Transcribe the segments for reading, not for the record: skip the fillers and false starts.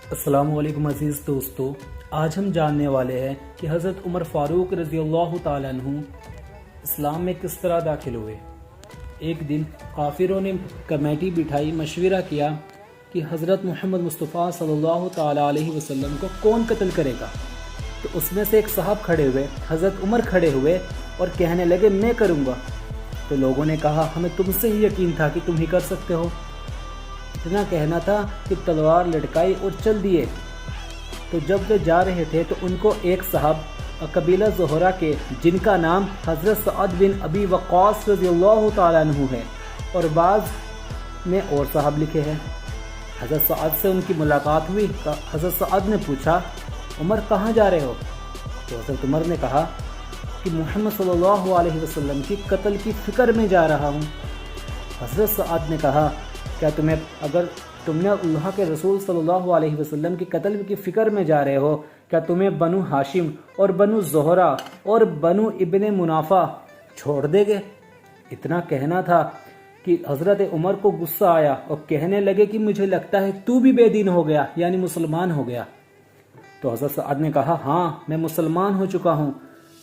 السلام علیکم عزیز دوستو، آج ہم جاننے والے ہیں کہ حضرت عمر فاروق رضی اللہ تعالیٰ عنہ اسلام میں کس طرح داخل ہوئے۔ ایک دن کافروں نے کمیٹی بٹھائی، مشورہ کیا کہ حضرت محمد مصطفیٰ صلی اللہ تعالیٰ علیہ وسلم کو کون قتل کرے گا۔ تو اس میں سے ایک صاحب کھڑے ہوئے، حضرت عمر کھڑے ہوئے اور کہنے لگے میں کروں گا۔ تو لوگوں نے کہا ہمیں تم سے ہی یقین تھا کہ تم ہی کر سکتے ہو۔ اتنا کہنا تھا کہ تلوار لٹکائی اور چل دیے۔ تو جب وہ جا رہے تھے تو ان کو ایک صاحب قبیلہ زہرہ کے، جن کا نام حضرت سعد بن ابی وقاص رضی اللہ تعالیٰ عنہ ہے، اور بعض میں اور صاحب لکھے ہیں، حضرت سعد سے ان کی ملاقات ہوئی۔ حضرت سعد نے پوچھا عمر کہاں جا رہے ہو؟ تو حضرت عمر نے کہا کہ محمد صلی اللہ علیہ وسلم کی قتل کی فکر میں جا رہا ہوں۔ حضرت سعد نے کہا کیا اگر تم نے اللہ کے رسول صلی اللہ علیہ وسلم کی قتل کی فکر میں جا رہے ہو، کیا تمہیں بنو ہاشم اور بنو زہرہ اور بنو ابن منافع چھوڑ دے گے؟ اتنا کہنا تھا کہ حضرت عمر کو غصہ آیا اور کہنے لگے کہ مجھے لگتا ہے تو بھی بے دین ہو گیا، یعنی مسلمان ہو گیا۔ تو حضرت سعد نے کہا ہاں میں مسلمان ہو چکا ہوں۔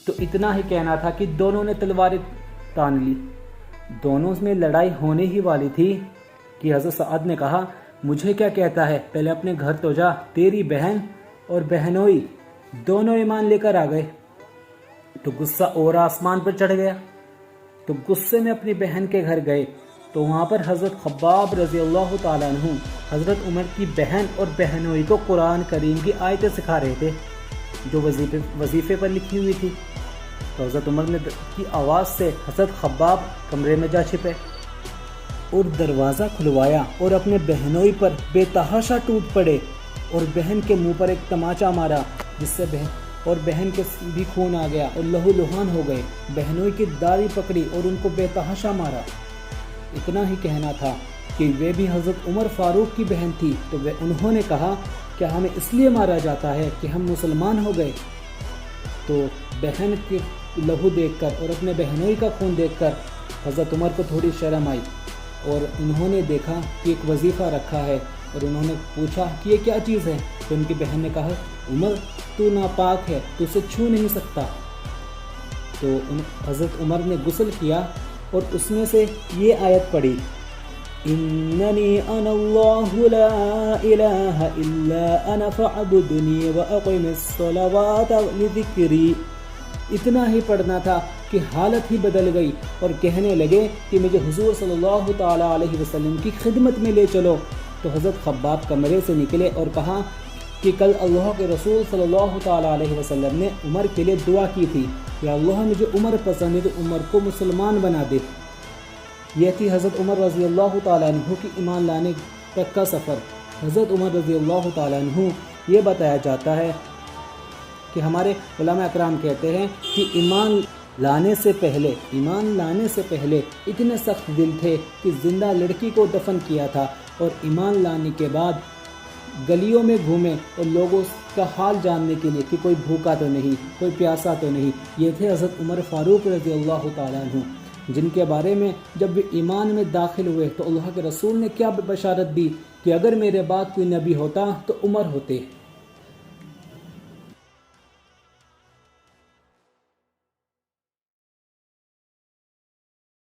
تو اتنا ہی کہنا تھا کہ دونوں نے تلواریں تان لی۔ دونوں میں لڑائی ہونے ہی والی تھی کہ حضرت سعد نے کہا مجھے کیا کہتا ہے، پہلے اپنے گھر تو جا، تیری بہن اور بہنوئی دونوں ایمان لے کر آ گئے۔ تو غصہ اور آسمان پر چڑھ گیا۔ تو غصے میں اپنی بہن کے گھر گئے تو وہاں پر حضرت خباب رضی اللہ تعالیٰ عنہ حضرت عمر کی بہن اور بہنوئی کو قرآن کریم کی آیتیں سکھا رہے تھے جو وظیفے پر لکھی ہوئی تھی۔ تو حضرت عمر نے کی آواز سے حضرت خباب کمرے میں جا چھپے اور دروازہ کھلوایا اور اپنے بہنوئی پر بے تحاشا ٹوٹ پڑے اور بہن کے منہ پر ایک تماچا مارا، جس سے بہن کے بھی خون آ گیا اور لہو لہان ہو گئے۔ بہنوئی کی داڑھی پکڑی اور ان کو بے تحاشا مارا۔ اتنا ہی کہنا تھا کہ وہ بھی حضرت عمر فاروق کی بہن تھی، تو انہوں نے کہا کہ ہمیں اس لیے مارا جاتا ہے کہ ہم مسلمان ہو گئے۔ تو بہن کے لہو دیکھ کر اور اپنے بہنوئی کا خون دیکھ کر حضرت عمر کو تھوڑی شرم آئی، اور انہوں نے دیکھا کہ ایک وظیفہ رکھا ہے، اور انہوں نے پوچھا کہ یہ کیا چیز ہے؟ تو ان کی بہن نے کہا عمر تو ناپاک ہے، تو اسے چھو نہیں سکتا۔ تو حضرت عمر نے غسل کیا اور اس میں سے یہ آیت پڑھی اننی انا اللہ لا الہ الا انا فاعبدنی واقم الصلوات لذکری۔ اتنا ہی پڑھنا تھا کہ حالت ہی بدل گئی اور کہنے لگے کہ مجھے حضور صلی اللہ تعالیٰ علیہ وسلم کی خدمت میں لے چلو۔ تو حضرت خباب کمرے سے نکلے اور کہا کہ کل اللہ کے رسول صلی اللہ تعالیٰ علیہ وسلم نے عمر کے لیے دعا کی تھی کہ اللہ مجھے عمر پسند ہے تو عمر کو مسلمان بنا دے۔ یہ تھی حضرت عمر رضی اللہ تعالیٰ عنہ کی ایمان لانے تک کا سفر۔ حضرت عمر رضی اللہ تعالیٰ عنہ یہ بتایا جاتا ہے کہ ہمارے علماء اکرام کہتے ہیں کہ ایمان لانے سے پہلے اتنے سخت دل تھے کہ زندہ لڑکی کو دفن کیا تھا، اور ایمان لانے کے بعد گلیوں میں گھومے اور لوگوں کا حال جاننے کے لیے کہ کوئی بھوکا تو نہیں، کوئی پیاسا تو نہیں۔ یہ تھے حضرت عمر فاروق رضی اللہ تعالیٰ عنہ، جن کے بارے میں جب وہ ایمان میں داخل ہوئے تو اللہ کے رسول نے کیا بشارت دی کہ اگر میرے بعد کوئی نبی ہوتا تو عمر ہوتے۔